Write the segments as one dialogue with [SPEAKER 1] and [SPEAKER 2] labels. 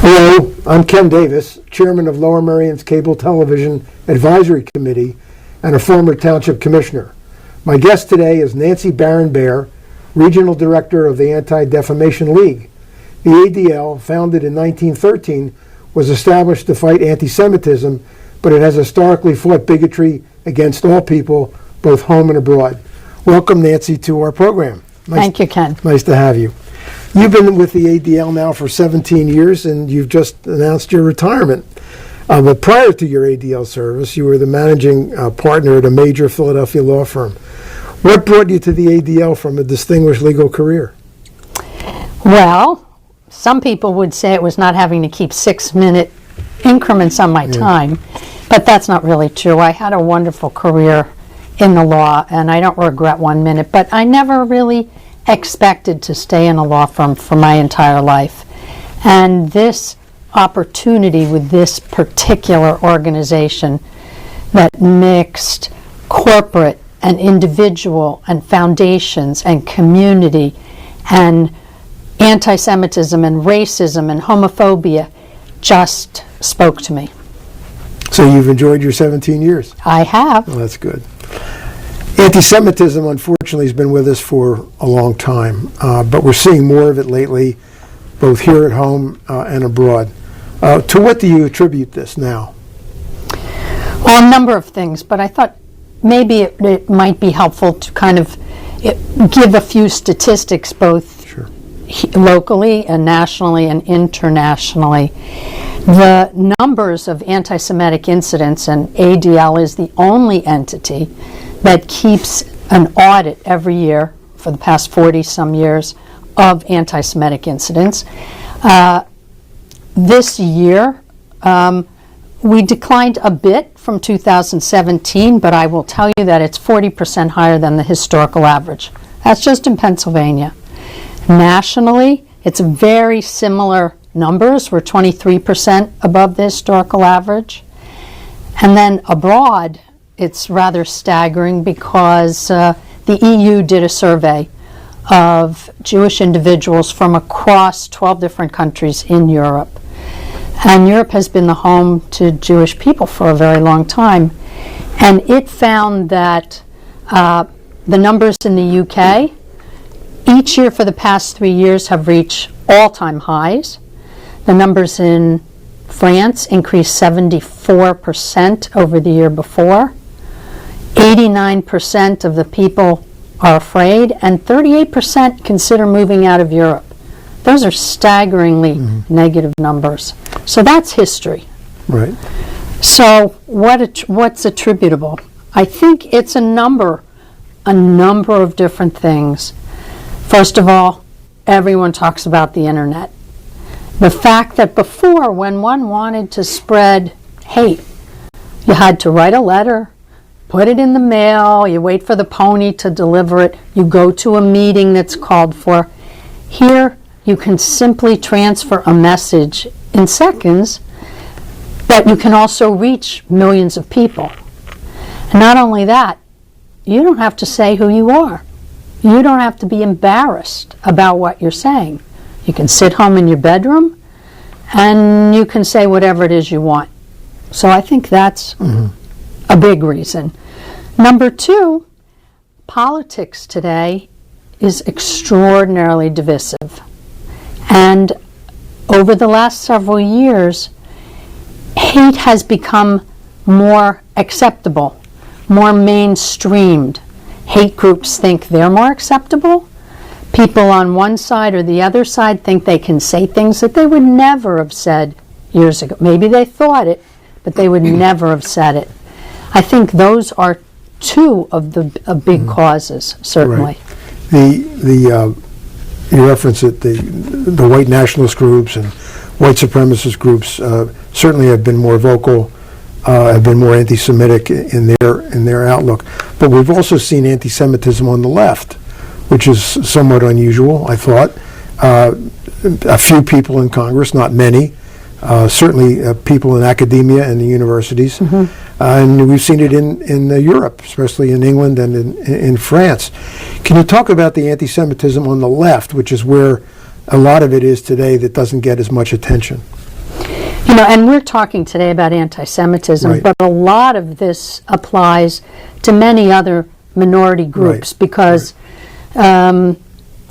[SPEAKER 1] Hello, I'm Ken Davis, Chairman of Lower Merion's Cable Television Advisory Committee and a former Township Commissioner. My guest today is Nancy Baron-Baer, Regional Director of the Anti-Defamation League. The ADL, founded in 1913, was established to fight anti-Semitism, but it has historically fought bigotry against all people, both home and abroad. Welcome, Nancy, to our program.
[SPEAKER 2] Thank you, Ken.
[SPEAKER 1] Nice to have you. You've been with the ADL now for 17 years, and you've just announced your retirement. But prior to your ADL service, you were the managing partner at a major Philadelphia law firm. What brought you to the ADL from a distinguished legal career?
[SPEAKER 2] Well, some people would say it was not having to keep 6-minute increments on my time, but that's not really true. I had a wonderful career in the law, and I don't regret 1 minute, but I never really expected to stay in a law firm for my entire life. And this opportunity with this particular organization that mixed corporate and individual and foundations and community and anti-Semitism and racism and homophobia just spoke to me.
[SPEAKER 1] So you've enjoyed your 17 years?
[SPEAKER 2] I have.
[SPEAKER 1] Well, that's good. Anti-Semitism, unfortunately, has been with us for a long time, but we're seeing more of it lately, both here at home and abroad. To what do you attribute this now?
[SPEAKER 2] Well, a number of things, but I thought maybe it might be helpful to kind of give a few statistics, both locally and nationally and internationally. The numbers of anti-Semitic incidents, and ADL is the only entity that keeps an audit every year for the past 40-some years of anti-Semitic incidents. This year, we declined a bit from 2017, but I will tell you that it's 40% higher than the historical average. That's just in Pennsylvania. Nationally, it's very similar numbers. We're 23% above the historical average. And then abroad, it's rather staggering because the EU did a survey of Jewish individuals from across 12 different countries in Europe. And Europe has been the home to Jewish people for a very long time. And it found that the numbers in the UK each year for the past 3 years have reached all-time highs. The numbers in France increased 74% over the year before. 89% of the people are afraid, and 38% consider moving out of Europe. Those are staggeringly negative numbers. So that's history.
[SPEAKER 1] Right.
[SPEAKER 2] So what's attributable? I think it's a number of different things. First of all, everyone talks about the internet. The fact that before, when one wanted to spread hate, you had to write a letter, put it in the mail, you wait for the pony to deliver it, you go to a meeting that's called for. Here, you can simply transfer a message in seconds, but you can also reach millions of people. And not only that, you don't have to say who you are. You don't have to be embarrassed about what you're saying. You can sit home in your bedroom and you can say whatever it is you want. So I think that's a big reason. Number two, politics today is extraordinarily divisive. And over the last several years, hate has become more acceptable, more mainstreamed. Hate groups think they're more acceptable. People on one side or the other side think they can say things that they would never have said years ago. Maybe they thought it, but they would never have said it. I think those are two of the big causes, certainly.
[SPEAKER 1] Right. You reference that the white nationalist groups and white supremacist groups certainly have been more vocal, have been more anti-Semitic in their outlook. But we've also seen anti-Semitism on the left, which is somewhat unusual, I thought. A few people in Congress, not many, certainly people in academia and the universities. And we've seen it in Europe, especially in England and in France. Can you talk about the anti-Semitism on the left, which is where a lot of it is today that doesn't get as much attention?
[SPEAKER 2] And we're talking today about anti-Semitism,
[SPEAKER 1] Right.
[SPEAKER 2] but a lot of this applies to many other minority groups
[SPEAKER 1] Right.
[SPEAKER 2] because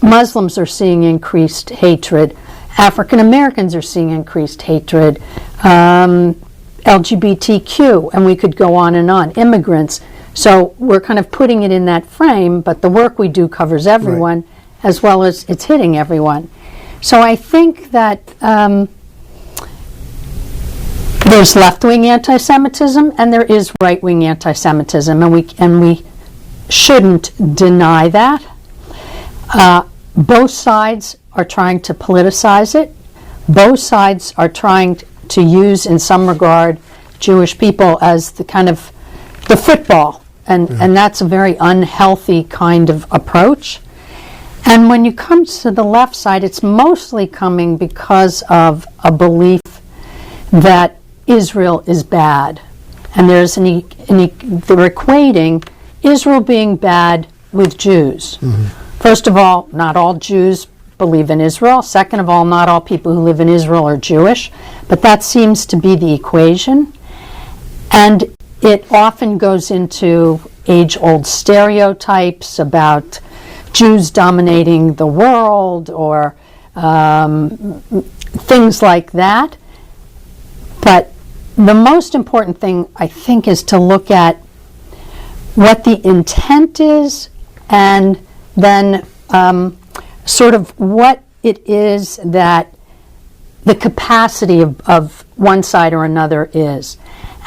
[SPEAKER 2] Muslims are seeing increased hatred, African Americans are seeing increased hatred, LGBTQ, and we could go on and on, immigrants. So we're kind of putting it in that frame, but the work we do covers everyone as well as it's hitting everyone. So I think that there's left-wing anti-Semitism and there is right-wing anti-Semitism, and we shouldn't deny that. Both sides are trying to politicize it. Both sides are trying to use, in some regard, Jewish people as the kind of the football, and that's a very unhealthy kind of approach. And when you come to the left side, it's mostly coming because of a belief that Israel is bad, and there's they're equating Israel being bad with Jews. First of all, not all Jews believe in Israel. Second of all, not all people who live in Israel are Jewish, but that seems to be the equation. And it often goes into age-old stereotypes about Jews dominating the world or things like that. But the most important thing, I think, is to look at what the intent is and then sort of what it is that the capacity of one side or another is.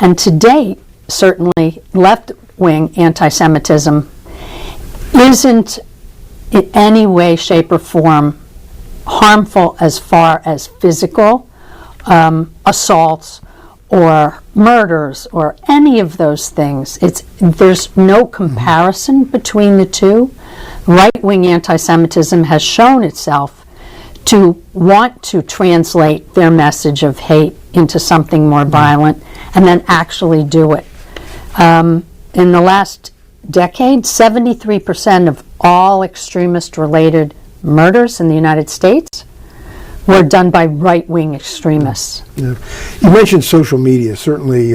[SPEAKER 2] And to date, certainly left-wing anti-Semitism isn't in any way, shape, or form harmful as far as physical assaults or murders or any of those things. There's no comparison between the two. Right-wing anti-Semitism has shown itself to want to translate their message of hate into something more violent and then actually do it. In the last decade, 73% of all extremist-related murders in the United States were done by right-wing extremists.
[SPEAKER 1] Yeah. You mentioned social media. Certainly,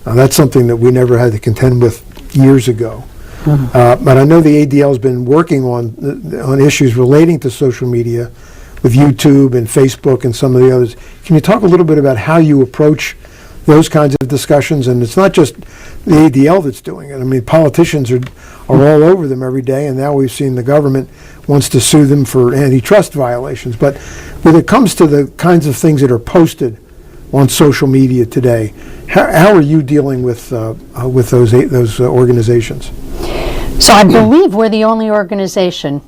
[SPEAKER 1] that's something that we never had to contend with years ago. But I know the ADL has been working on issues relating to social media with YouTube and Facebook and some of the others. Can you talk a little bit about how you approach those kinds of discussions? And it's not just the ADL that's doing it. I mean, politicians are all over them every day, and now we've seen the government wants to sue them for antitrust violations. But when it comes to the kinds of things that are posted on social media today, how are you dealing with those organizations?
[SPEAKER 2] So I believe we're the only organization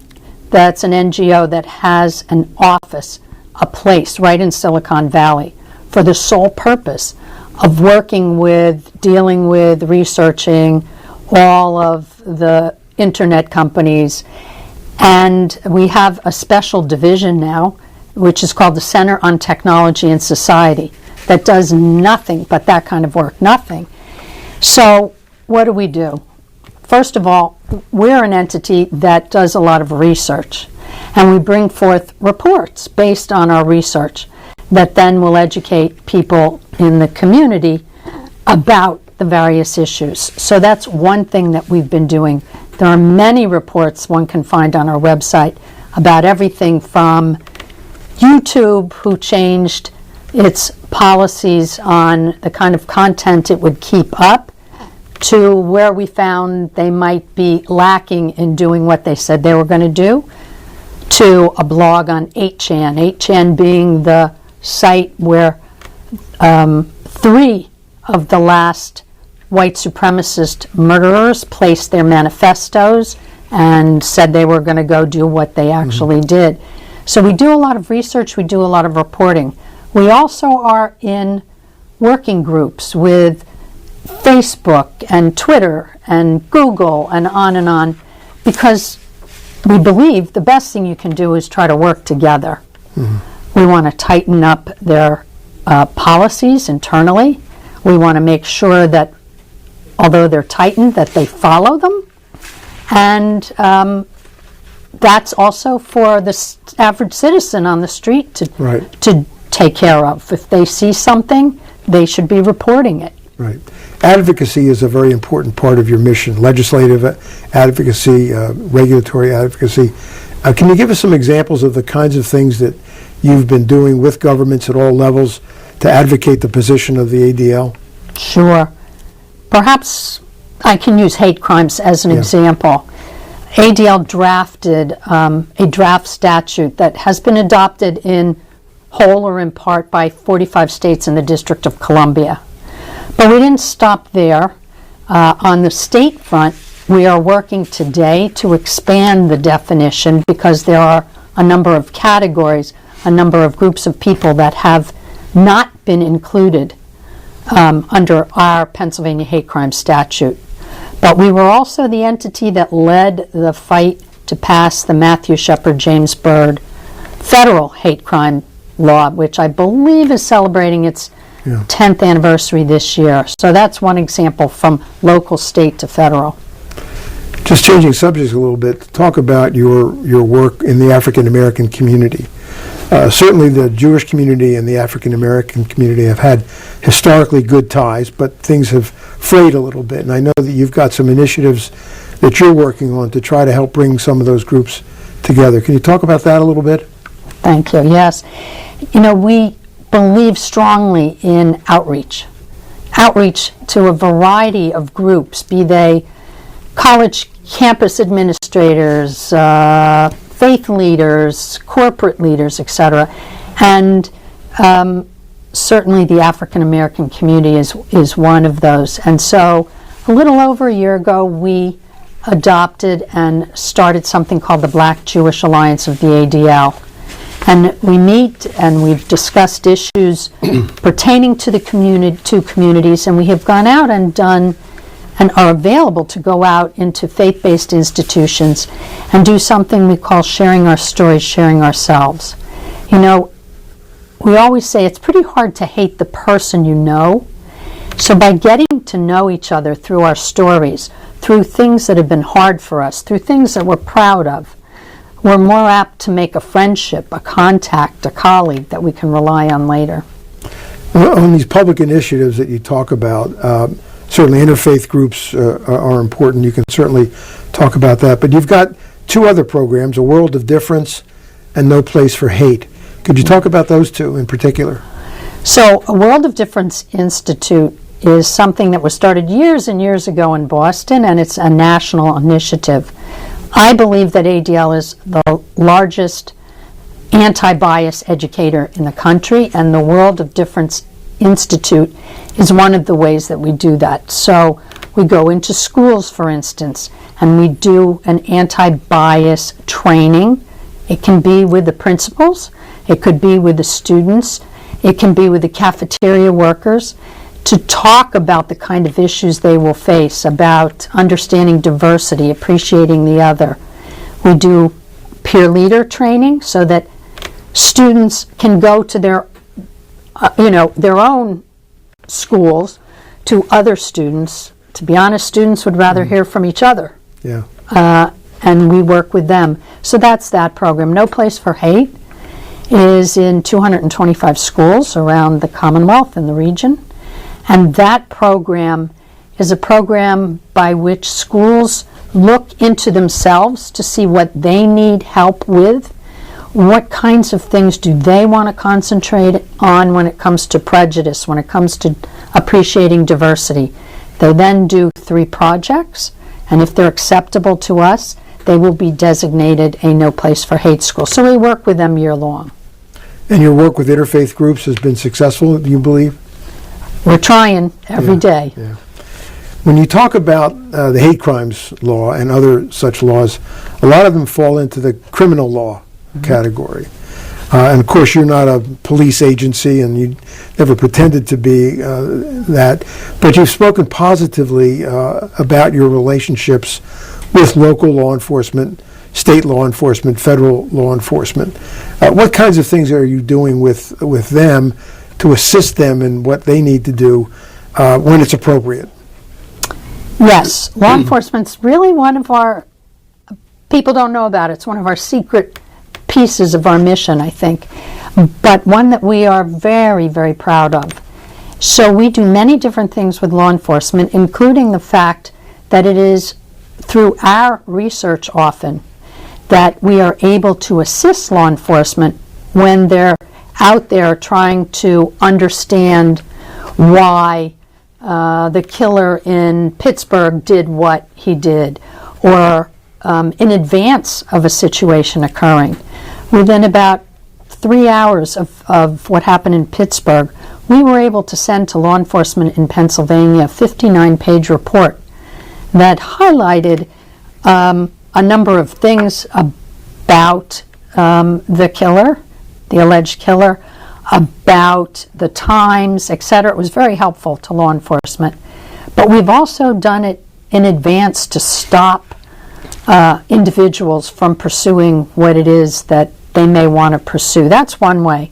[SPEAKER 2] that's an NGO that has an office, a place right in Silicon Valley for the sole purpose of working with, dealing with, researching all of the internet companies. And we have a special division now, which is called the Center on Technology and Society, that does nothing but that kind of work, nothing. So what do? First of all, we're an entity that does a lot of research, and we bring forth reports based on our research that then will educate people in the community about the various issues. So that's one thing that we've been doing. There are many reports one can find on our website about everything from YouTube, who changed its policies on the kind of content it would keep up, to where we found they might be lacking in doing what they said they were going to do, to a blog on 8chan, 8chan being the site where 3 of the last white supremacist murderers placed their manifestos and said they were going to go do what they actually did. So we do a lot of research, we do a lot of reporting. We also are in working groups with Facebook and Twitter and Google and on, because we believe the best thing you can do is try to work together. We want to tighten up their policies internally. We want to make sure that, although they're tightened, that they follow them. And that's also for the average citizen on the street to take care of. If they see something, they should be reporting it.
[SPEAKER 1] Right. Advocacy is a very important part of your mission, legislative advocacy, regulatory advocacy. Can you give us some examples of the kinds of things that you've been doing with governments at all levels to advocate the position of the ADL?
[SPEAKER 2] Sure. Perhaps I can use hate crimes as an example. ADL drafted a draft statute that has been adopted in whole or in part by 45 states and the District of Columbia. But we didn't stop there. On the state front, we are working today to expand the definition because there are a number of categories, a number of groups of people that have not been included under our Pennsylvania hate crime statute. But we were also the entity that led the fight to pass the Matthew Shepard James Byrd federal hate crime law, which I believe is celebrating its 10th anniversary this year. So that's one example from local, state to federal.
[SPEAKER 1] Just changing subjects a little bit, talk about your work in the African American community. Certainly the Jewish community and the African American community have had historically good ties, but things have frayed a little bit. And I know that you've got some initiatives that you're working on to try to help bring some of those groups together. Can you talk about that a little bit?
[SPEAKER 2] Thank you. Yes. You know, we believe strongly in outreach to a variety of groups, be they college campus administrators, faith leaders, corporate leaders, etc. And certainly the African American community is one of those. And so a little over a year ago, we adopted and started something called the Black Jewish Alliance of the ADL. And we meet and we've discussed issues pertaining to the communities, and we have gone out and done and are available to go out into faith-based institutions and do something we call sharing our stories, sharing ourselves. You know, we always say it's pretty hard to hate the person you know. So by getting to know each other through our stories, through things that have been hard for us, through things that we're proud of, we're more apt to make a friendship, a contact, a colleague that we can rely on later.
[SPEAKER 1] Well, on these public initiatives that you talk about, certainly interfaith groups are important. You can certainly talk about that. But you've got two other programs, A World of Difference and No Place for Hate. Could you talk about those two in particular?
[SPEAKER 2] So A World of Difference Institute is something that was started years and years ago in Boston, and it's a national initiative. I believe that ADL is the largest anti-bias educator in the country, and the World of Difference Institute is one of the ways that we do that. So we go into schools, for instance, and we do an anti-bias training. It can be with the principals, it could be with the students, it can be with the cafeteria workers, to talk about the kind of issues they will face, about understanding diversity, appreciating the other. We do peer leader training so that students can go to their own schools to other students. To be honest, students would rather hear from each other.
[SPEAKER 1] Yeah.
[SPEAKER 2] And we work with them. So that's that program. No Place for Hate is in 225 schools around the Commonwealth and the region. And that program is a program by which schools look into themselves to see what they need help with. What kinds of things do they want to concentrate on when it comes to prejudice, when it comes to appreciating diversity? They then do 3 projects, and if they're acceptable to us, they will be designated a No Place for Hate school. So we work with them year long.
[SPEAKER 1] And your work with interfaith groups has been successful, do you believe?
[SPEAKER 2] We're trying every day.
[SPEAKER 1] Yeah. When you talk about the hate crimes law and other such laws, a lot of them fall into the criminal law category. And of course, you're not a police agency, and you never pretended to be that. But you've spoken positively about your relationships with local law enforcement, state law enforcement, federal law enforcement. What kinds of things are you doing with them to assist them in what they need to do when it's appropriate?
[SPEAKER 2] Yes, law enforcement's really one of our, people don't know about it, it's one of our secret pieces of our mission, I think, but one that we are very, very proud of. So we do many different things with law enforcement, including the fact that it is through our research often that we are able to assist law enforcement when they're out there trying to understand why the killer in Pittsburgh did what he did, or in advance of a situation occurring. Within about 3 hours of what happened in Pittsburgh, we were able to send to law enforcement in Pennsylvania a 59-page report that highlighted a number of things about the killer, the alleged killer, about the times, etc. It was very helpful to law enforcement. But we've also done it in advance to stop individuals from pursuing what it is that they may want to pursue. That's one way.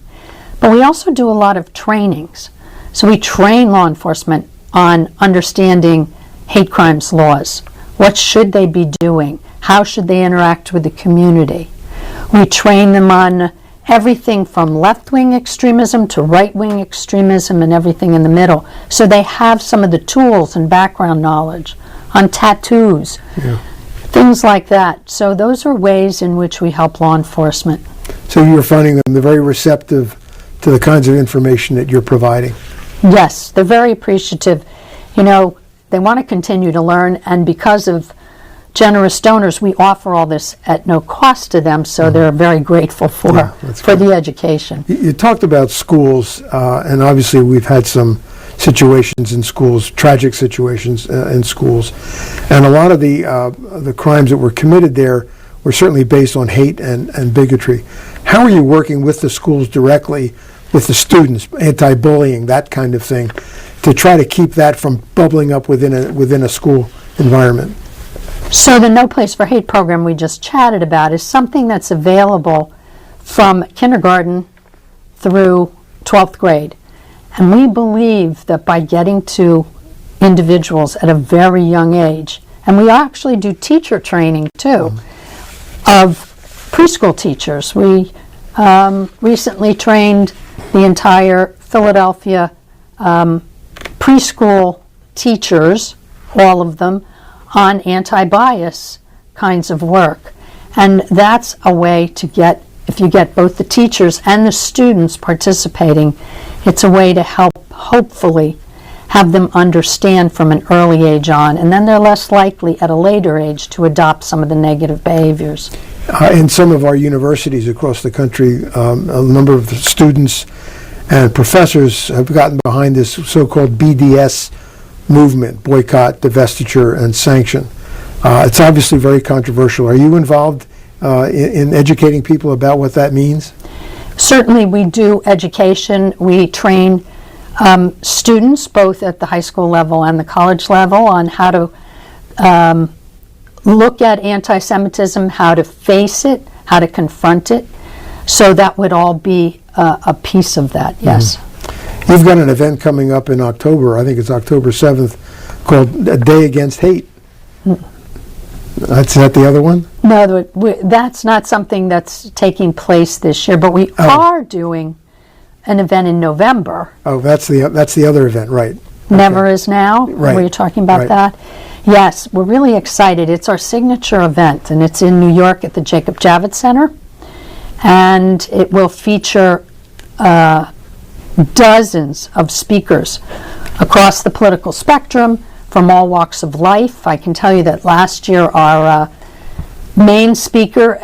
[SPEAKER 2] But we also do a lot of trainings. So we train law enforcement on understanding hate crimes laws. What should they be doing? How should they interact with the community? We train them on everything from left-wing extremism to right-wing extremism and everything in the middle. So they have some of the tools and background knowledge on tattoos, things like that. So those are ways in which we help law enforcement.
[SPEAKER 1] So you're finding them very receptive to the kinds of information that you're providing?
[SPEAKER 2] Yes, they're very appreciative. You know, they want to continue to learn, and because of generous donors, we offer all this at no cost to them, so they're very grateful for the education.
[SPEAKER 1] You talked about schools, and obviously we've had some situations in schools, tragic situations in schools, and a lot of the crimes that were committed there were certainly based on hate and bigotry. How are you working with the schools directly, with the students, anti-bullying, that kind of thing, to try to keep that from bubbling up within a school environment?
[SPEAKER 2] So the No Place for Hate program we just chatted about is something that's available from kindergarten through 12th grade. And we believe that by getting to individuals at a very young age, and we actually do teacher training too, of preschool teachers. We recently trained the entire Philadelphia preschool teachers, all of them, on anti-bias kinds of work. And that's a way to get, if you get both the teachers and the students participating, it's a way to help, hopefully, have them understand from an early age on, and then they're less likely at a later age to adopt some of the negative behaviors.
[SPEAKER 1] In some of our universities across the country, a number of the students and professors have gotten behind this so-called BDS movement, boycott, divestiture, and sanction. It's obviously very controversial. Are you involved in educating people about what that means?
[SPEAKER 2] Certainly we do education. We train students both at the high school level and the college level on how to look at anti-Semitism, how to face it, how to confront it. So that would all be a piece of that, yes.
[SPEAKER 1] You've got an event coming up in October, I think it's October 7th, called A Day Against Hate. That's not the other one?
[SPEAKER 2] No, that's not something that's taking place this year, but we are doing an event in November.
[SPEAKER 1] Oh, that's the other event, right.
[SPEAKER 2] Never Is Now?
[SPEAKER 1] Right.
[SPEAKER 2] Were you talking about that? Yes, we're really excited. It's our signature event, and it's in New York at the Jacob Javits Center. And it will feature dozens of speakers across the political spectrum from all walks of life. I can tell you that last year our main speaker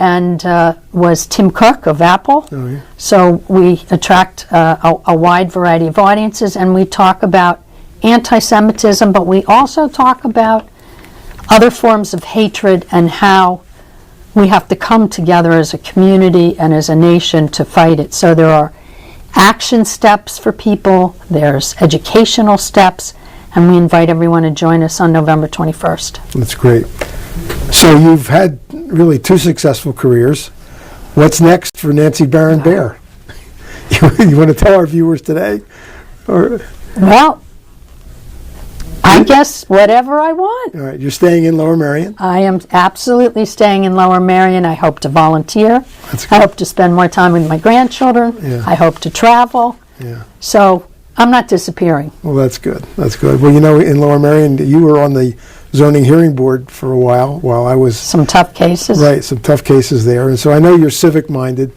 [SPEAKER 2] was Tim Cook of Apple. Oh, yeah. So we attract a wide variety of audiences, and we talk about anti-Semitism, but we also talk about other forms of hatred and how we have to come together as a community and as a nation to fight it. So there are action steps for people, there's educational steps, and we invite everyone to join us on November 21st.
[SPEAKER 1] That's great. So you've had really two successful careers. What's next for Nancy Baron-Baer? You want to tell our viewers today? Or?
[SPEAKER 2] Well, I guess whatever I want.
[SPEAKER 1] All right, you're staying in Lower Merion?
[SPEAKER 2] I am absolutely staying in Lower Merion. I hope to volunteer.
[SPEAKER 1] That's good.
[SPEAKER 2] I hope to spend more time with my grandchildren.
[SPEAKER 1] Yeah.
[SPEAKER 2] I hope to travel.
[SPEAKER 1] Yeah.
[SPEAKER 2] So I'm not disappearing.
[SPEAKER 1] Well, that's good. That's good. Well, in Lower Merion, you were on the zoning hearing board for a while I was...
[SPEAKER 2] Some tough cases.
[SPEAKER 1] Right, some tough cases there. And so I know you're civic-minded.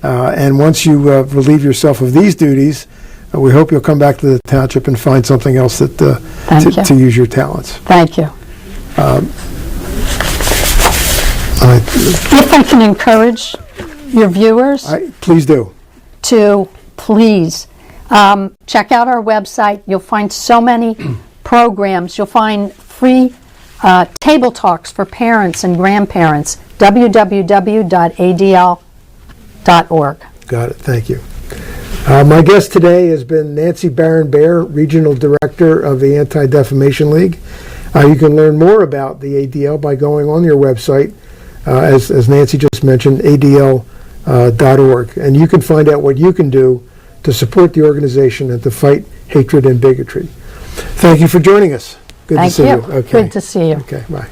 [SPEAKER 1] And once you relieve yourself of these duties, we hope you'll come back to the township and find something else that to use your talents.
[SPEAKER 2] Thank you. If I can encourage your viewers
[SPEAKER 1] Please do.
[SPEAKER 2] to please check out our website. You'll find so many programs. You'll find free table talks for parents and grandparents. www.adl.org.
[SPEAKER 1] Got it. Thank you. My guest today has been Nancy Baron-Baer, Regional Director of the Anti-Defamation League. You can learn more about the ADL by going on your website, as Nancy just mentioned, adl.org. And you can find out what you can do to support the organization and to fight hatred and bigotry. Thank you for joining us. Good to see you.
[SPEAKER 2] Thank you. Good to see you.
[SPEAKER 1] Okay, bye.